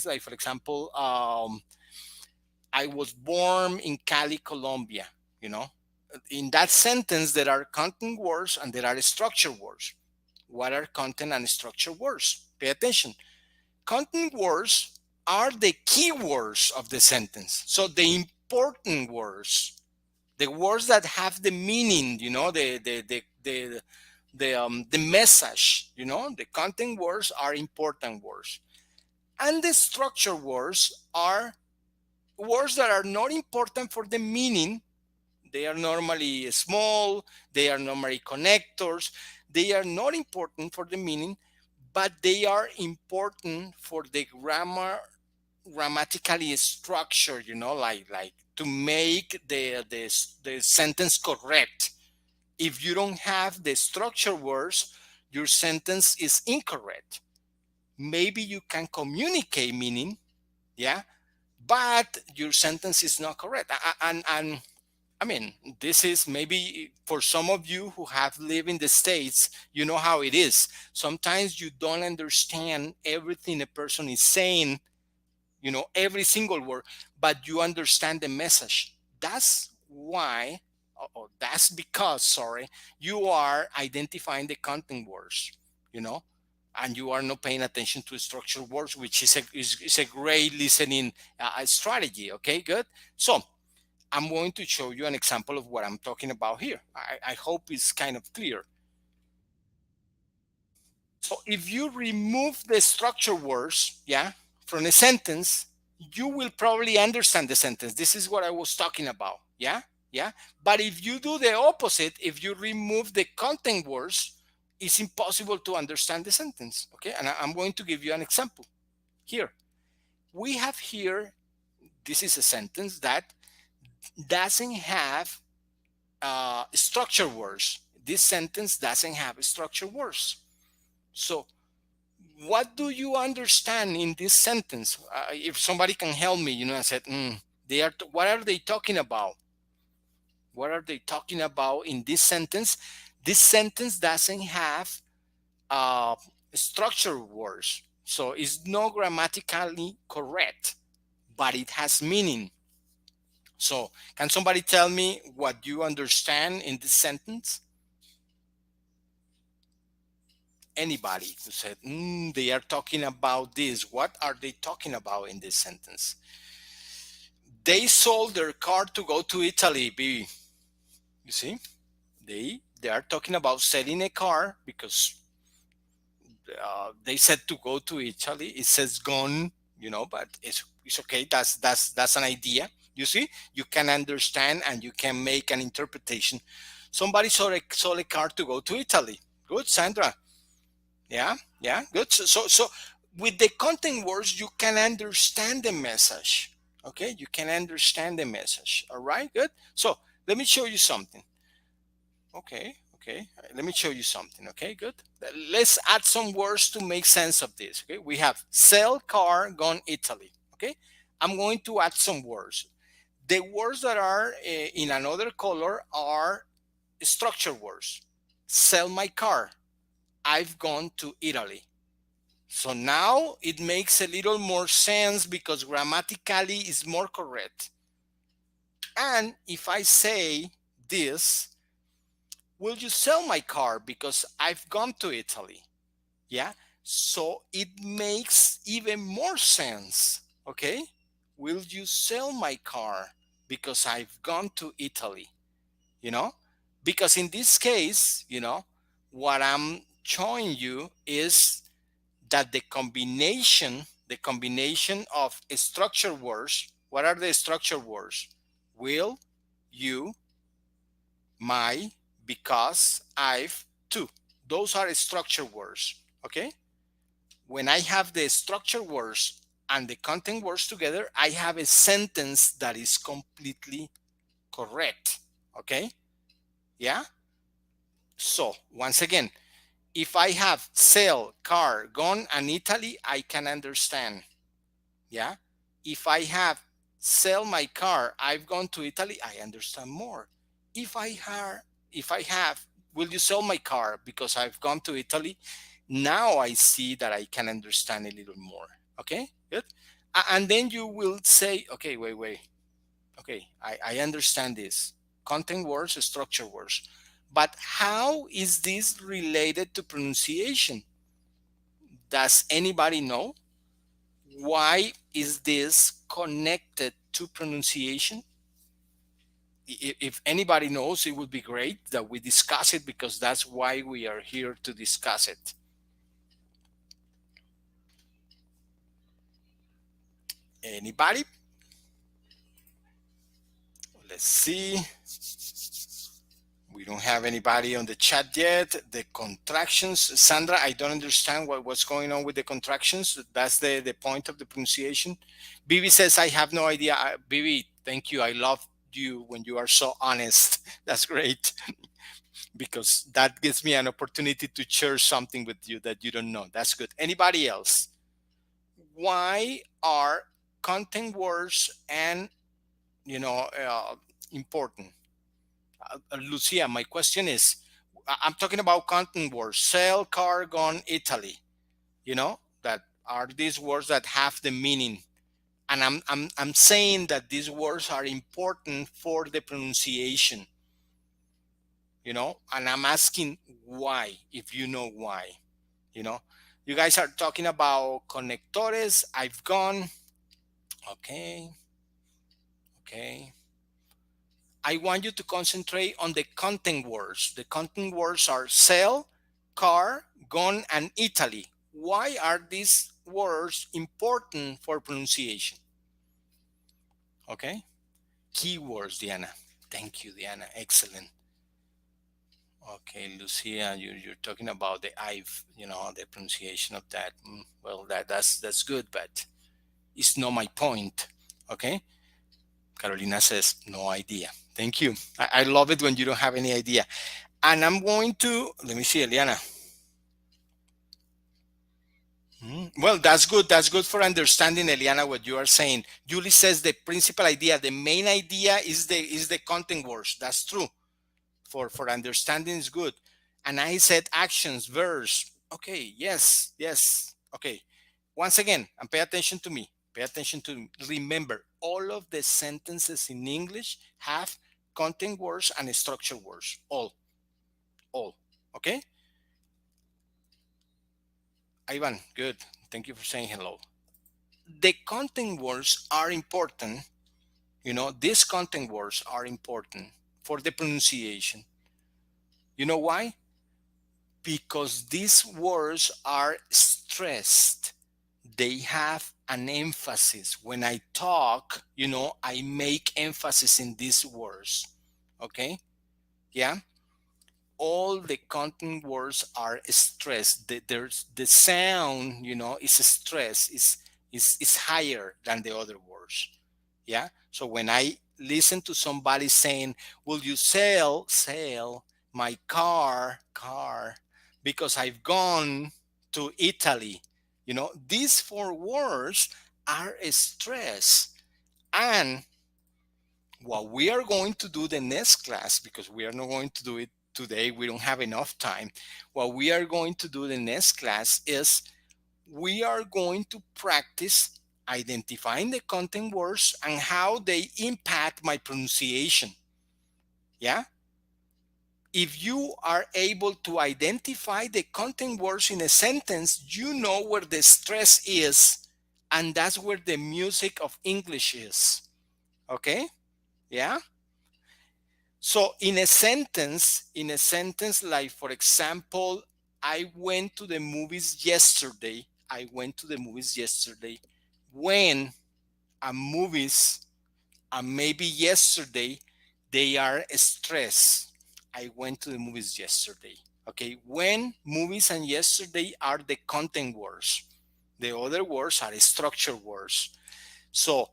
like, for example, I was born in Cali, Colombia, you know, in that sentence, there are content words and there are structure words. What are content and structure words? Pay attention. Content words are the keywords of the sentence. So the important words, the words that have the meaning, the message, the content words are important words. And the structure words are words that are not important for the meaning. They are normally small, they are normally connectors, they are not important for the meaning, but they are important for the grammatically structure, like to make the sentence correct. If you don't have the structure words, your sentence is incorrect. Maybe you can communicate meaning, yeah, but your sentence is not correct. And I mean, this is maybe for some of you who have lived in the States, you know how it is. Sometimes you don't understand everything a person is saying, every single word, but you understand the message. That's why, or that's because, sorry, you are identifying the content words, you know, and you are not paying attention to structured words, which is a great listening strategy. Okay, good. So, I'm going to show you an example of what I'm talking about here. I hope it's kind of clear. So if you remove the structure words, yeah, from a sentence, you will probably understand the sentence. This is what I was talking about. Yeah, yeah. But if you do the opposite, if you remove the content words, it's impossible to understand the sentence. Okay, and I'm going to give you an example here. We have here, this is a sentence that doesn't have structure words. This sentence doesn't have structure words. So, what do you understand in this sentence? If somebody can help me, I said, what are they talking about? What are they talking about in this sentence? This sentence doesn't have uh, structure words, so it's not grammatically correct, but it has meaning. So, can somebody tell me what you understand in this sentence? Anybody who said, they are talking about this. What are they talking about in this sentence? They sold their car to go to Italy, baby. You see, they are talking about selling a car because they said to go to Italy. It says gone, but it's okay. That's an idea. You see, you can understand and you can make an interpretation. Somebody sold a car to go to Italy. Good, Sandra. Yeah, yeah, good. So with the content words, you can understand the message. Okay, you can understand the message. All right, good. So let me show you something. Okay, okay. Let me show you something. Okay, good. Let's add some words to make sense of this. Okay, we have sell car gone Italy. Okay, I'm going to add some words. The words that are in another color are structure words. Sell my car. I've gone to Italy. So now it makes a little more sense because grammatically is more correct. And if I say this, will you sell my car because I've gone to Italy? Yeah. So it makes even more sense. Okay. Will you sell my car because I've gone to Italy? You know, because in this case, what I'm showing you is that the combination of structure words, what are the structure words? Will, you, my, because, I've, to. Those are structure words. Okay. When I have the structure words and the content words together, I have a sentence that is completely correct. Okay. Yeah. So once again, if I have sell, car, gone, and Italy, I can understand. Yeah. If I have sell my car, I've gone to Italy, I understand more. If I have, will you sell my car because I've gone to Italy? Now I see that I can understand a little more. Okay, good. And then you will say, okay, wait. Okay, I understand this. Content words, structure words. But how is this related to pronunciation? Does anybody know? Why is this connected to pronunciation? If anybody knows, it would be great that we discuss it because that's why we are here to discuss it. Anybody? Let's see. We don't have anybody on the chat yet. The contractions, Sandra, I don't understand what's going on with the contractions. That's the point of the pronunciation. Bibi says, I have no idea. Bibi, thank you. I love you when you are so honest. That's great because that gives me an opportunity to share something with you that you don't know. That's good. Anybody else? Why are content words and, important? Lucia, my question is, I'm talking about content words, sell, car, gone, Italy. That are these words that have the meaning. And I'm saying that these words are important for the pronunciation, and I'm asking why, if you know why, you know. You guys are talking about conectores. I've gone. Okay. Okay. I want you to concentrate on the content words. The content words are sell, car, gone, and Italy. Why are these words important for pronunciation? Okay. Keywords, Diana. Thank you, Diana. Excellent. Okay, Lucia, you're talking about the I've, the pronunciation of that. Well, that's good, but it's not my point. Okay. Carolina says, no idea. Thank you. I love it when you don't have any idea. And I'm going to, let me see, Eliana. Well, that's good. That's good for understanding, Eliana, what you are saying. Julie says the principal idea, the main idea is the content words. That's true. For understanding is good. And I said actions, verbs. Okay, yes. Okay. Once again, and pay attention to me. Pay attention to me. Remember, all of the sentences in English have content words and structure words. All. Okay? Ivan, good. Thank you for saying hello. The content words are important These content words are important for the pronunciation. You know why? Because these words are stressed. They have an emphasis. When I talk, I make emphasis in these words. Okay? Yeah? All the content words are stressed. There's the sound, is stressed, is higher than the other words. Yeah. So when I listen to somebody saying, "Will you sell my car, because I've gone to Italy?" These four words are stress. And what we are going to do the next class, because we are not going to do it today, we don't have enough time. What we are going to do the next class is we are going to practice identifying the content words and how they impact my pronunciation. Yeah? If you are able to identify the content words in a sentence, you know where the stress is, and that's where the music of English is. Okay? Yeah? So in a sentence, like for example, I went to the movies yesterday. I went to the movies yesterday. When a movies, maybe yesterday, they are stressed. I went to the movies yesterday. Okay, when movies and yesterday are the content words. The other words are structure words. So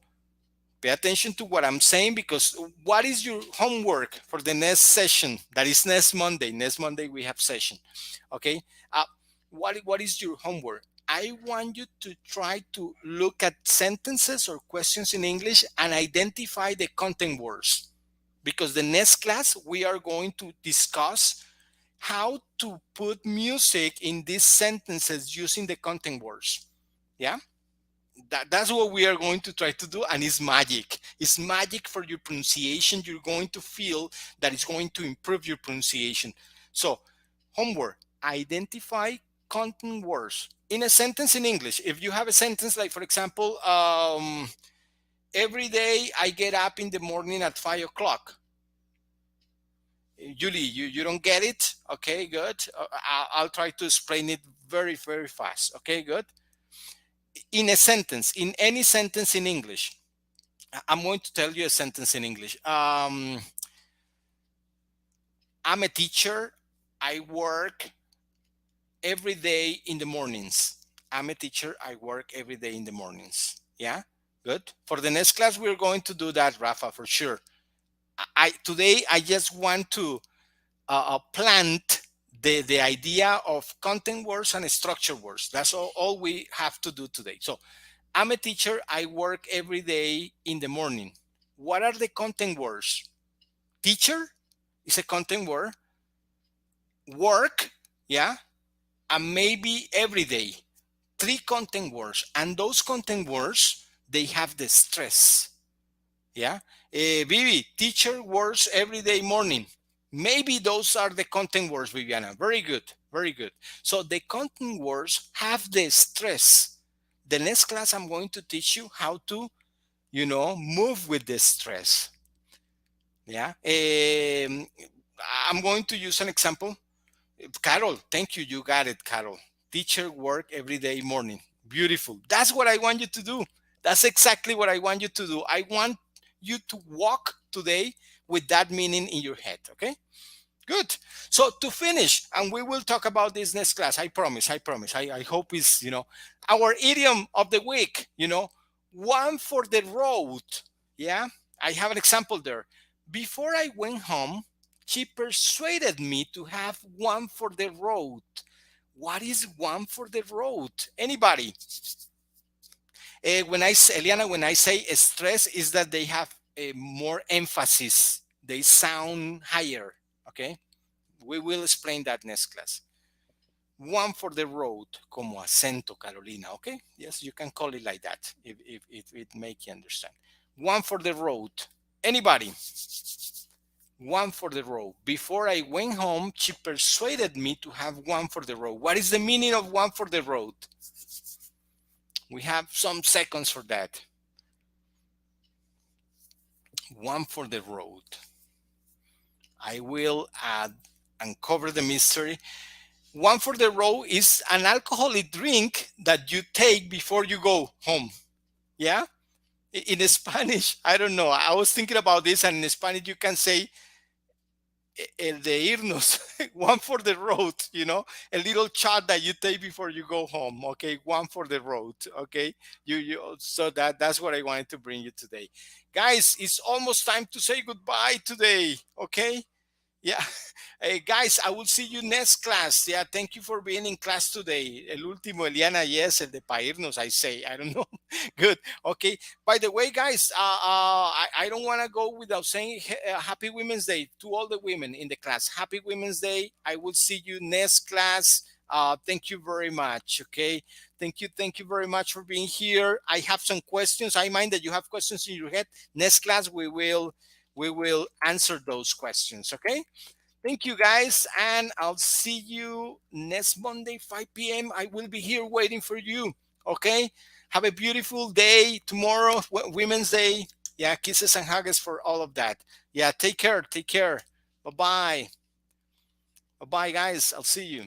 pay attention to what I'm saying, because what is your homework for the next session? That is next Monday. Next Monday we have session. Okay. What is your homework? I want you to try to look at sentences or questions in English and identify the content words, because the next class we are going to discuss how to put music in these sentences using the content words. Yeah. That's what we are going to try to do, and it's magic for your pronunciation. You're going to feel that it's going to improve your pronunciation. So homework: identify content words in a sentence in English. If you have a sentence like, for example, every day I get up in the morning at 5 o'clock. Julie, you don't get it? Okay, good. I'll try to explain it very, very fast. Okay, good. In a sentence, in any sentence in English, I'm going to tell you a sentence in English. I'm a teacher. I work every day in the mornings. I'm a teacher. I work every day in the mornings. Yeah, good. For the next class, we're going to do that, Rafa, for sure. Today I just want to plant the idea of content words and structure words. That's all we have to do today. So I'm a teacher. I work every day in the morning. What are the content words? Teacher is a content word. Work, yeah, and maybe every day. Three content words, and those content words, they have the stress. Yeah, Vivi, teacher works every day morning. Maybe those are the content words, Viviana. Very good, very good. So the content words have the stress. The next class, I'm going to teach you how to, move with the stress. Yeah. I'm going to use an example. Carol, thank you. You got it, Carol. Teacher work every day morning. Beautiful. That's what I want you to do. That's exactly what I want you to do. I want you to walk today with that meaning in your head. Okay? Good. So to finish, and we will talk about this next class. I promise. I promise. I hope it's, our idiom of the week, one for the road. Yeah. I have an example there. Before I went home, she persuaded me to have one for the road. What is one for the road? Anybody? Eliana, when I say stress, is that they have more emphasis. They sound higher. Okay. We will explain that next class. One for the road, como acento, Carolina. Okay. Yes, you can call it like that if it make you understand. One for the road. Anybody? One for the road. Before I went home, she persuaded me to have one for the road. What is the meaning of one for the road? We have some seconds for that. One for the road. I will uncover the mystery. One for the road is an alcoholic drink that you take before you go home. Yeah? In Spanish, I don't know. I was thinking about this, and in Spanish, you can say el de irnos, one for the road, a little shot that you take before you go home. Okay, one for the road. Okay, so that's what I wanted to bring you today, guys. It's almost time to say goodbye today. Okay, yeah. Hey, guys, I will see you next class. Yeah, thank you for being in class today. El último, Eliana, yes, el de pa irnos, I say. I don't know. Good. Okay. By the way, guys, I don't want to go without saying Happy Women's Day to all the women in the class. Happy Women's Day. I will see you next class. Thank you very much. Okay. Thank you very much for being here. I have some questions. I mind that you have questions in your head. Next class, we will answer those questions. Okay. Thank you, guys, and I'll see you next Monday, 5 p.m. I will be here waiting for you. Okay? Have a beautiful day tomorrow, Women's Day. Yeah, kisses and hugs for all of that. Yeah, take care. Take care. Bye bye. Bye bye, guys. I'll see you.